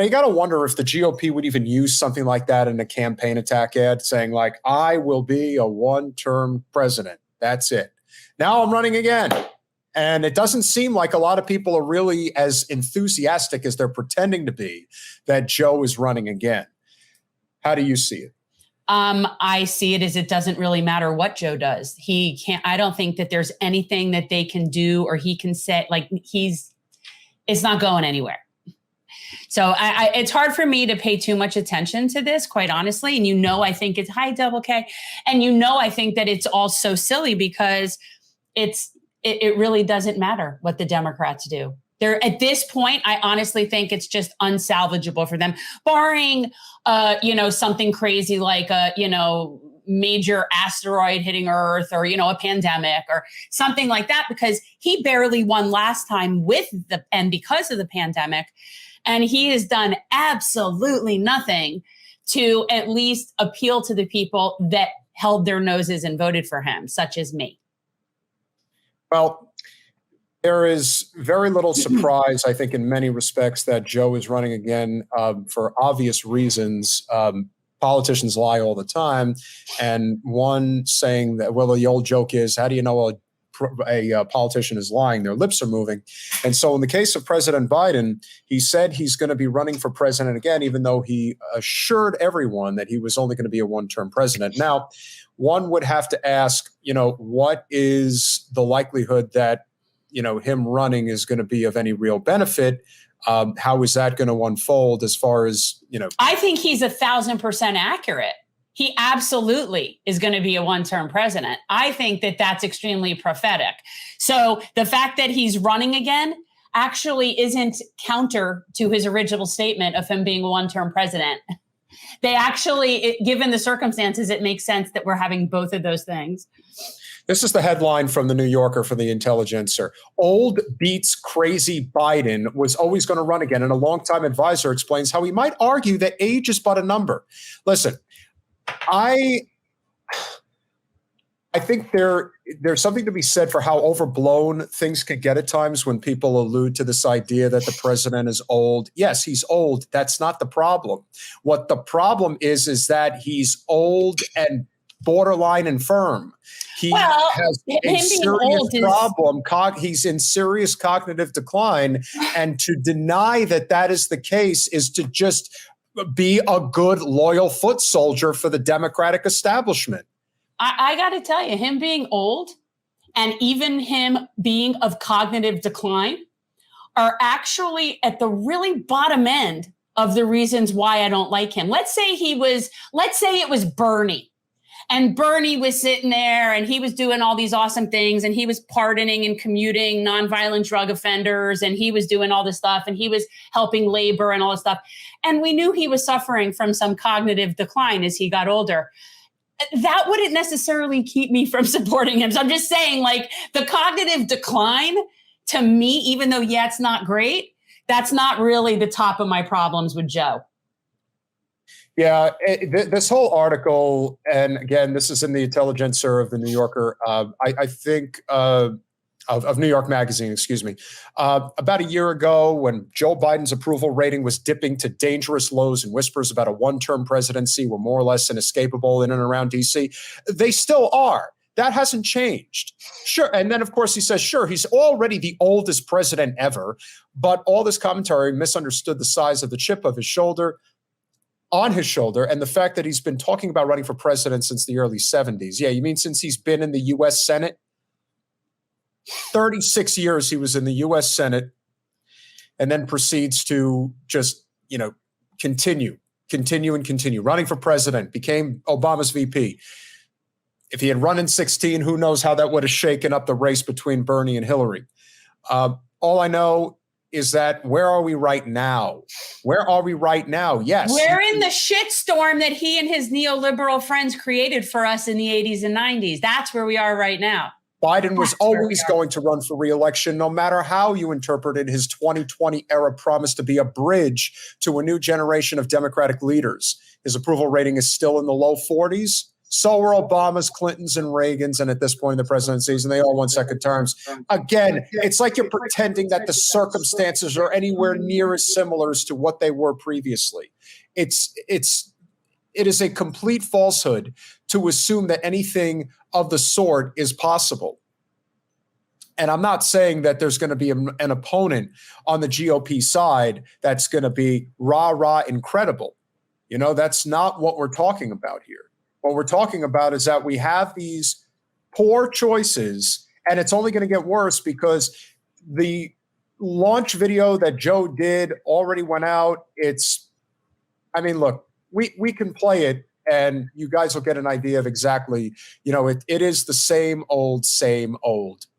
you got to wonder if the GOP would even use something like that in a campaign attack ad, saying like, I will be a one-term president. That's it. Now I'm running again. And it doesn't seem like a lot of people are really as enthusiastic as they're pretending to be that Joe is running again. How do you see it? I see it as it doesn't really matter what Joe does. He can't, I don't think that there's anything that they can do or he can say, like it's not going anywhere. So it's hard for me to pay too much attention to this, quite honestly. And I think it's hi, Double K. And I think that it's all so silly because it really doesn't matter what the Democrats do. They're at this point, I honestly think it's just unsalvageable for them, barring, something crazy like a, major asteroid hitting Earth or, a pandemic or something like that, because he barely won last time and because of the pandemic. And he has done absolutely nothing to at least appeal to the people that held their noses and voted for him, such as me. Well, there is very little surprise, I think, in many respects that Joe is running again for obvious reasons. Politicians lie all the time. And one saying that, well, the old joke is, how do you know a politician is lying? Their lips are moving. And so in the case of President Biden, he said he's going to be running for president again, even though he assured everyone that he was only going to be a one-term president. Now, one would have to ask, what is the likelihood that him running is going to be of any real benefit? How is that going to unfold as far as, I think he's 1,000% accurate. He absolutely is going to be a one-term president. I think that that's extremely prophetic. So the fact that he's running again actually isn't counter to his original statement of him being a one-term president. They actually, given the circumstances, it makes sense that we're having both of those things. This is the headline from the New Yorker for the Intelligencer. Old beats crazy Biden was always going to run again. And a longtime advisor explains how he might argue that age is but a number. Listen, I think there's something to be said for how overblown things can get at times when people allude to this idea that the president is old. Yes, he's old. That's not the problem. What the problem is that he's old and borderline infirm. He has a serious problem. He's in serious cognitive decline. And to deny that is the case is to just be a good, loyal foot soldier for the Democratic establishment. I got to tell you, him being old and even him being of cognitive decline are actually at the really bottom end of the reasons why I don't like him. Let's say it was Bernie. And Bernie was sitting there and he was doing all these awesome things and he was pardoning and commuting nonviolent drug offenders and he was doing all this stuff and he was helping labor and all this stuff. And we knew he was suffering from some cognitive decline as he got older. That wouldn't necessarily keep me from supporting him. So I'm just saying, like, the cognitive decline to me, even though, it's not great, that's not really the top of my problems with Joe. Yeah, this whole article, and again, this is in the Intelligencer of the New Yorker, I think of New York Magazine, excuse me. About a year ago, when Joe Biden's approval rating was dipping to dangerous lows and whispers about a one-term presidency were more or less inescapable in and around D.C., they still are. That hasn't changed. Sure. And then, of course, he says, sure, he's already the oldest president ever, but all this commentary misunderstood the size of the chip of his shoulder, on his shoulder, and the fact that he's been talking about running for president since the early 70s. Yeah, you mean since he's been in the U.S. Senate? 36 years he was in the U.S. Senate, and then proceeds to just, continue running for president, became Obama's VP. If he had run in 2016, who knows how that would have shaken up the race between Bernie and Hillary. All I know is that where are we right now? Where are we right now? Yes. We're in the shitstorm that he and his neoliberal friends created for us in the 80s and 90s. That's where we are right now. Biden was always going to run for re-election, no matter how you interpreted his 2020 era promise to be a bridge to a new generation of Democratic leaders. His approval rating is still in the low 40s. So were Obama's, Clinton's, and Reagan's, and at this point in the presidencies, and they all won second terms. Again, it's like you're pretending that the circumstances are anywhere near as similar as to what they were previously. It is a complete falsehood to assume that anything of the sort is possible. And I'm not saying that there's going to be an opponent on the GOP side that's going to be rah-rah incredible. You know, that's not what we're talking about here. What we're talking about is that we have these poor choices, and it's only going to get worse because the launch video that Joe did already went out. Look, we can play it, and you guys will get an idea of exactly, it is the same old.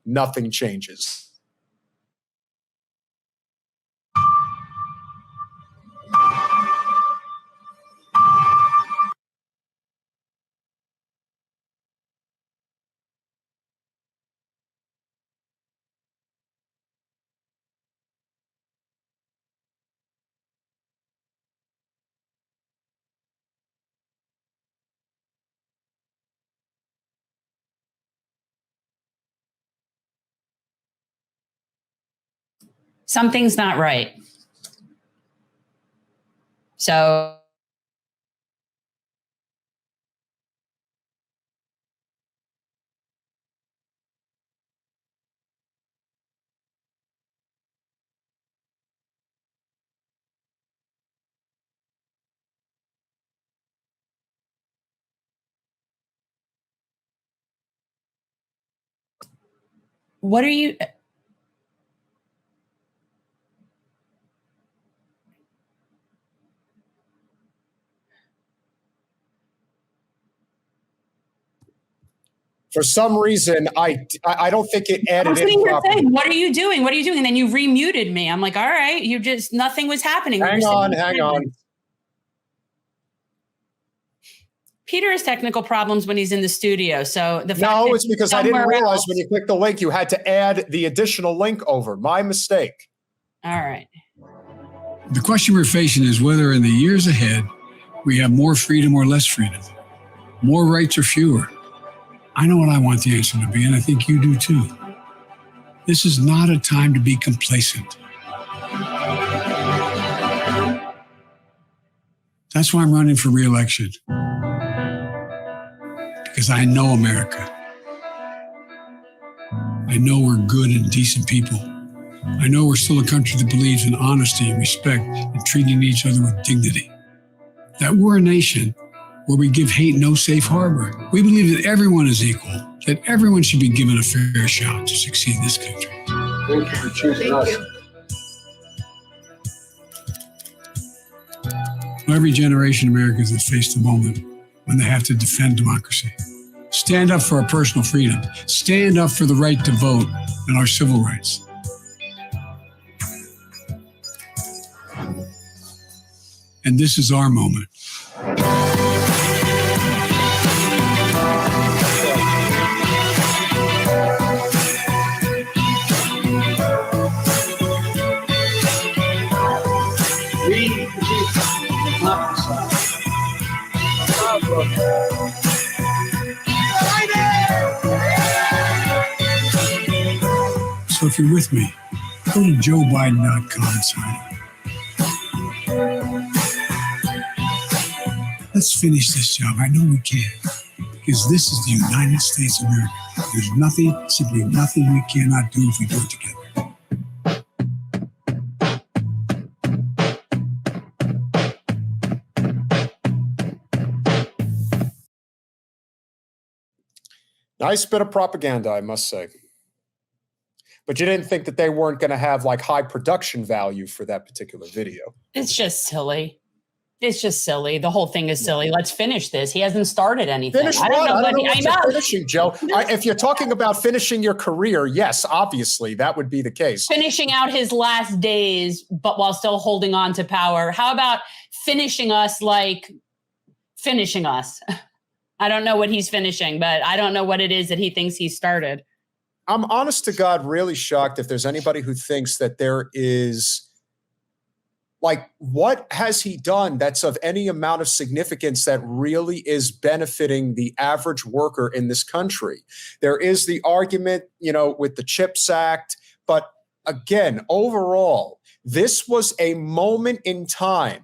Nothing changes. Something's not right. So what are you? For some reason, I don't think it added in properly. What are you doing? What are you doing? And then you remuted me. I'm like, all right, nothing was happening. Hang on. Peter has technical problems when he's in the studio. So it's because I didn't realize when you clicked the link, you had to add the additional link over. My mistake. All right. The question we're facing is whether in the years ahead, we have more freedom or less freedom, more rights or fewer. I know what I want the answer to be, and I think you do too. This is not a time to be complacent. That's why I'm running for re-election. Because I know America. I know we're good and decent people. I know we're still a country that believes in honesty and respect and treating each other with dignity. That we're a nation where we give hate no safe harbor. We believe that everyone is equal, that everyone should be given a fair shot to succeed in this country. Thank you for choosing us. Every generation of Americans has faced a moment when they have to defend democracy. Stand up for our personal freedom. Stand up for the right to vote and our civil rights. And this is our moment. So if you're with me, go to joebiden.com and sign up. Let's finish this job. I know we can. Because this is the United States of America. There's nothing, simply nothing we cannot do if we do it together. Nice bit of propaganda, I must say. But you didn't think that they weren't going to have like high production value for that particular video. It's just silly. It's just silly. The whole thing is silly. Let's finish this. He hasn't started anything. Finish what? I don't know what you're finishing, Joe. If you're talking about finishing your career, yes, obviously that would be the case. Finishing out his last days, but while still holding on to power. How about finishing us like finishing us? I don't know what he's finishing, but I don't know what it is that he thinks he started. I'm honest to God really shocked if there's anybody who thinks that there is Like, what has he done that's of any amount of significance that really is benefiting the average worker in this country? There is the argument, with the CHIPS Act, but again, overall, this was a moment in time,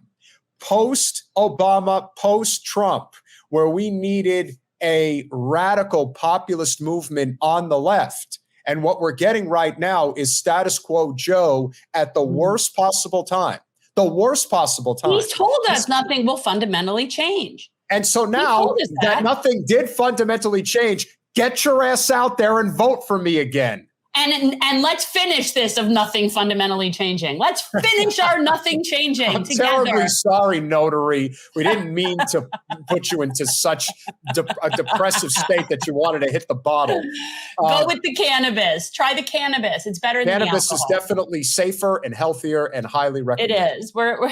post-Obama, post-Trump, where we needed a radical populist movement on the left. And what we're getting right now is status quo Joe at the worst possible time. The worst possible time. He's told us nothing will fundamentally change. And so now that nothing did fundamentally change, get your ass out there and vote for me again. And let's finish this of nothing fundamentally changing. Let's finish our nothing changing I'm together. Terribly sorry, Notary. We didn't mean to put you into such a depressive state that you wanted to hit the bottle. Go with the cannabis. Try the cannabis. It's better than the alcohol. Cannabis is definitely safer and healthier and highly recommended. It is. But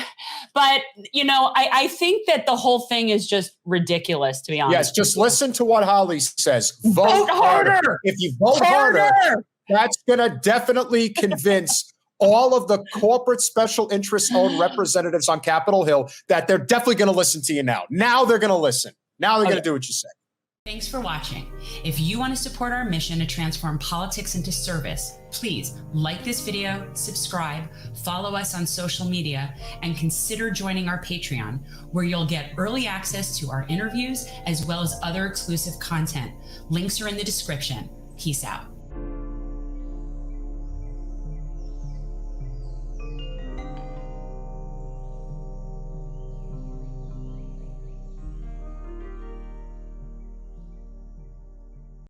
I think that the whole thing is just ridiculous, to be honest. Yes, just listen to what Holly says. Vote harder. If you vote harder, that's going to definitely convince all of the corporate special interest-owned representatives on Capitol Hill that they're definitely going to listen to you now. Now they're going to listen. Now they're going to do what you say. Thanks for watching. If you want to support our mission to transform politics into service, please like this video, subscribe, follow us on social media, and consider joining our Patreon, where you'll get early access to our interviews as well as other exclusive content. Links are in the description. Peace out.